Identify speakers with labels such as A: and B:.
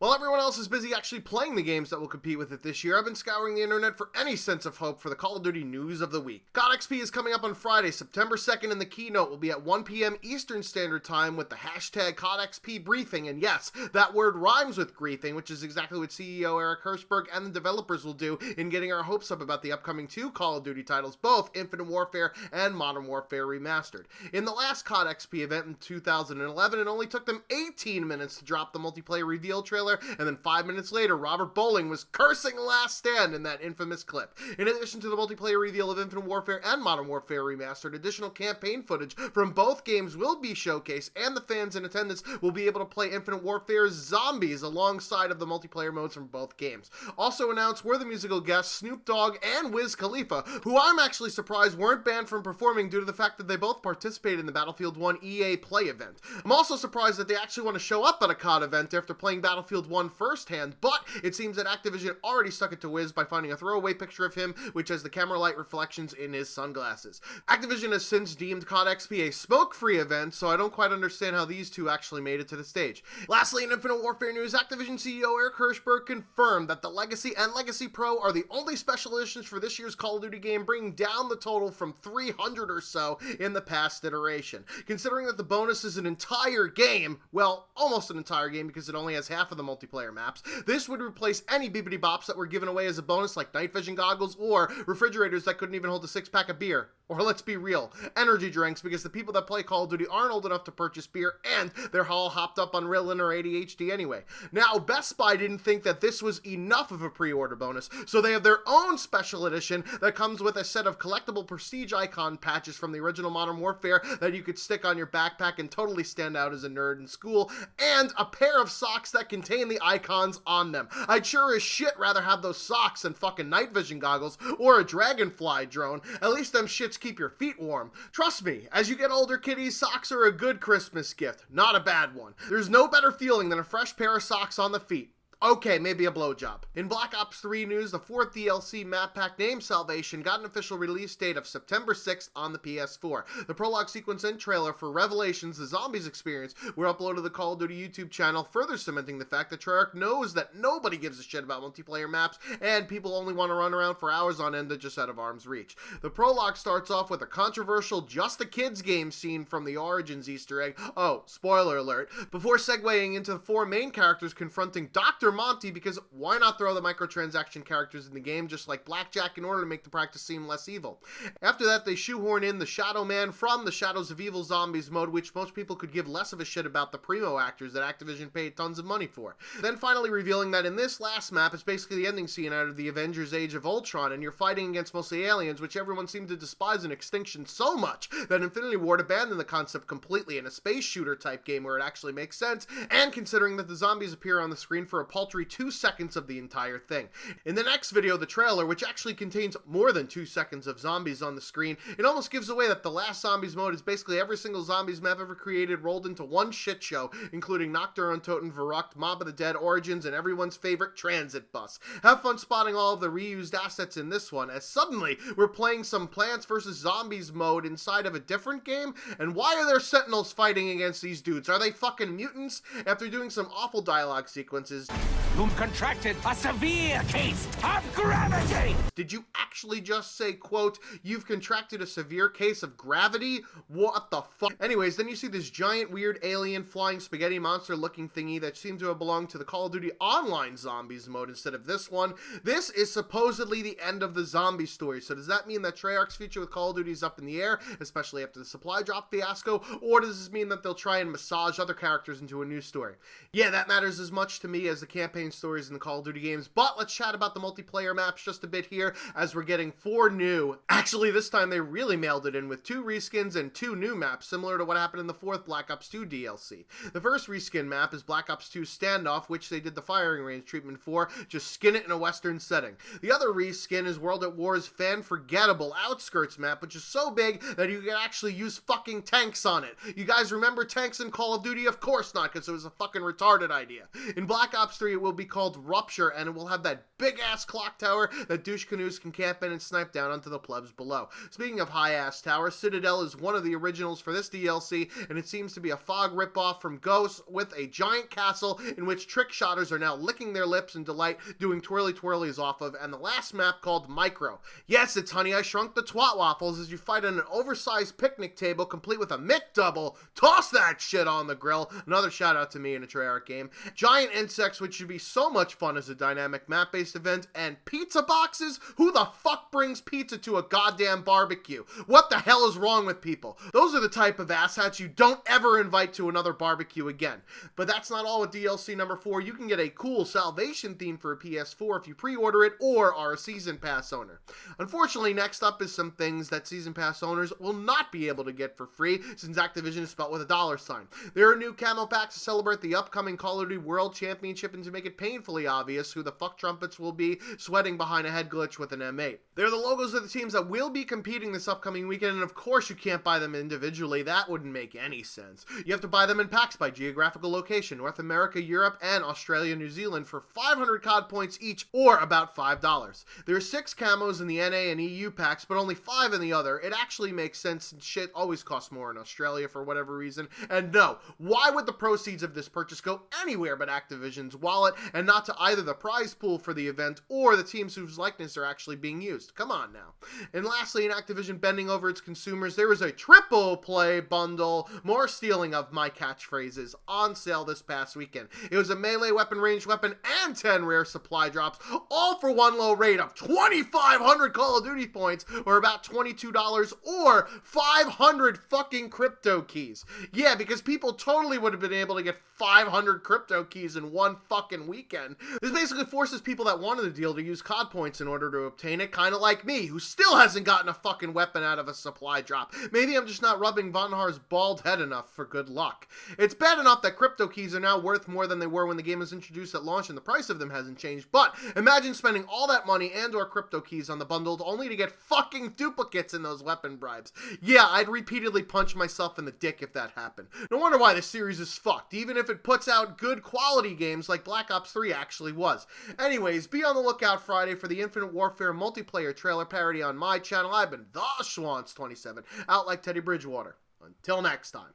A: While everyone else is busy actually playing the games that will compete with it this year, I've been scouring the internet for any sense of hope for the Call of Duty news of the week. COD XP is coming up on Friday, September 2nd, and the keynote will be at 1 p.m. Eastern Standard Time with the hashtag COD XP briefing. And yes, that word rhymes with griefing, which is exactly what CEO Eric Hirschberg and the developers will do in getting our hopes up about the upcoming two Call of Duty titles, both Infinite Warfare and Modern Warfare Remastered. In the last COD XP event in 2011, it only took them 18 minutes to drop the multiplayer reveal trailer, and then 5 minutes later, Robert Bowling was cursing Last Stand in that infamous clip. In addition to the multiplayer reveal of Infinite Warfare and Modern Warfare Remastered, additional campaign footage from both games will be showcased, and the fans in attendance will be able to play Infinite Warfare's Zombies alongside of the multiplayer modes from both games. Also announced were the musical guests Snoop Dogg and Wiz Khalifa, who I'm actually surprised weren't banned from performing due to the fact that they both participated in the Battlefield 1 EA Play event. I'm also surprised that they actually want to show up at a COD event after playing Battlefield 1 firsthand, but it seems that Activision already stuck it to Wiz by finding a throwaway picture of him, which has the camera light reflections in his sunglasses. Activision has since deemed COD XP a smoke-free event, so I don't quite understand how these two actually made it to the stage. Lastly, in Infinite Warfare news, Activision CEO Eric Hirschberg confirmed that the Legacy and Legacy Pro are the only special editions for this year's Call of Duty game, bringing down the total from 300 or so in the past iteration. Considering that the bonus is an entire game, well, almost an entire game because it only has half of the multiplayer maps, this would replace any bibbidi bops that were given away as a bonus like night vision goggles or refrigerators that couldn't even hold a 6-pack of beer. Or let's be real, energy drinks, because the people that play Call of Duty aren't old enough to purchase beer and they're all hopped up on Ritalin or ADHD anyway. Now, Best Buy didn't think that this was enough of a pre-order bonus, so they have their own special edition that comes with a set of collectible prestige icon patches from the original Modern Warfare that you could stick on your backpack and totally stand out as a nerd in school, and a pair of socks that contain the icons on them. I'd sure as shit rather have those socks than fucking night vision goggles or a dragonfly drone. At least them shits keep your feet warm. Trust me, as you get older, kiddies, socks are a good Christmas gift, not a bad one. There's no better feeling than a fresh pair of socks on the feet. Okay, maybe a blowjob. In Black Ops 3 news, the 4th DLC map pack named Salvation got an official release date of September 6th on the PS4. The prologue sequence and trailer for Revelations, the Zombies experience, were uploaded to the Call of Duty YouTube channel, further cementing the fact that Treyarch knows that nobody gives a shit about multiplayer maps, and people only want to run around for hours on end just out of arm's reach. The prologue starts off with a controversial Just a Kids game scene from the Origins Easter egg, oh, spoiler alert, before segueing into the four main characters confronting Dr. Monty, because why not throw the microtransaction characters in the game just like Blackjack in order to make the practice seem less evil? After that, they shoehorn in the Shadow Man from the Shadows of Evil Zombies mode, which most people could give less of a shit about the primo actors that Activision paid tons of money for. Then finally revealing that in this last map, it's basically the ending scene out of the Avengers Age of Ultron, and you're fighting against mostly aliens, which everyone seemed to despise in Extinction so much that Infinity Ward abandoned the concept completely in a space shooter type game where it actually makes sense, and considering that the zombies appear on the screen for a paltry 2 seconds of the entire thing. In the next video, the trailer, which actually contains more than 2 seconds of zombies on the screen, it almost gives away that the last Zombies mode is basically every single Zombies map ever created rolled into one shit show, including Nocturne, Toten, Verrucht, Mob of the Dead, Origins, and everyone's favorite transit bus. Have fun spotting all of the reused assets in this one, as suddenly we're playing some Plants vs. Zombies mode inside of a different game, and why are there Sentinels fighting against these dudes? Are they fucking mutants? After doing some awful dialogue sequences,
B: whom contracted a severe case of gravity.
A: Did you actually just say, quote, you've contracted a severe case of gravity? What the fuck? Anyways, then you see this giant weird alien flying spaghetti monster looking thingy that seemed to have belonged to the Call of Duty Online Zombies mode instead of this one. This is supposedly the end of the zombie story, so does that mean that Treyarch's future with Call of Duty is up in the air, especially after the supply drop fiasco, or does this mean that they'll try and massage other characters into a new story? Yeah, that matters as much to me as the campaign stories in the Call of Duty games, but let's chat about the multiplayer maps just a bit here, as we're getting 4 new. Actually, this time they really mailed it in with 2 reskins and 2 new maps, similar to what happened in the 4th Black Ops 2 DLC. The first reskin map is Black Ops 2 Standoff, which they did the firing range treatment for, just skin it in a western setting. The other reskin is World at War's fan-forgettable Outskirts map, which is so big that you can actually use fucking tanks on it. You guys remember tanks in Call of Duty? Of course not, because it was a fucking retarded idea. In Black Ops 3, it will will be called Rupture, and it will have that big-ass clock tower that douche canoes can camp in and snipe down onto the plebs below. Speaking of high-ass towers, Citadel is one of the originals for this DLC, and it seems to be a fog ripoff from Ghosts with a giant castle in which trick shotters are now licking their lips in delight, doing twirly-twirlies off of, and the last map called Micro. Yes, it's Honey, I Shrunk the Twat Waffles as you fight on an oversized picnic table complete with a McDouble. Toss that shit on the grill. Another shout out to me in a Treyarch game. Giant insects, which should be so much fun as a dynamic map-based event, and pizza boxes? Who the fuck brings pizza to a goddamn barbecue? What the hell is wrong with people? Those are the type of asshats you don't ever invite to another barbecue again. But that's not all with DLC number 4. You can get a cool Salvation theme for a PS4 if you pre-order it or are a Season Pass owner. Unfortunately, next up is some things that Season Pass owners will not be able to get for free since Activision is spelled with a $sign. There are new camo packs to celebrate the upcoming Call of Duty World Championship and to make it painfully obvious who the fuck trumpets will be sweating behind a head glitch with an M8. They're the logos of the teams that will be competing this upcoming weekend, and of course you can't buy them individually. That wouldn't make any sense. You have to buy them in packs by geographical location, North America, Europe, and Australia, New Zealand for 500 COD points each, or about $5. There are 6 camos in the NA and EU packs, but only 5 in the other. It actually makes sense since shit always costs more in Australia for whatever reason. And no, why would the proceeds of this purchase go anywhere but Activision's wallet and not to either the prize pool for the event or the teams whose likeness are actually being used? Come on now. And lastly, in Activision bending over its consumers, there was a triple play bundle, more stealing of my catchphrases, on sale this past weekend. It was a melee weapon, ranged weapon, and 10 rare supply drops, all for one low rate of 2,500 Call of Duty points, or about $22, or 500 fucking crypto keys. Yeah, because people totally would have been able to get 500 crypto keys in one fucking weekend. This basically forces people that wanted the deal to use COD points in order to obtain it, kind of like me, who still hasn't gotten a fucking weapon out of a supply drop. Maybe I'm just not rubbing Von Har's bald head enough for good luck. It's bad enough that crypto keys are now worth more than they were when the game was introduced at launch and the price of them hasn't changed, but imagine spending all that money and or crypto keys on the bundled only to get fucking duplicates in those weapon bribes. Yeah, I'd repeatedly punch myself in the dick if that happened. No wonder why this series is fucked, even if it puts out good quality games like Black Ops 3 actually was. Anyways, be on the lookout Friday for the Infinite Warfare multiplayer trailer parody on my channel. I've been the Schwantz27, out like Teddy Bridgewater. Until next time.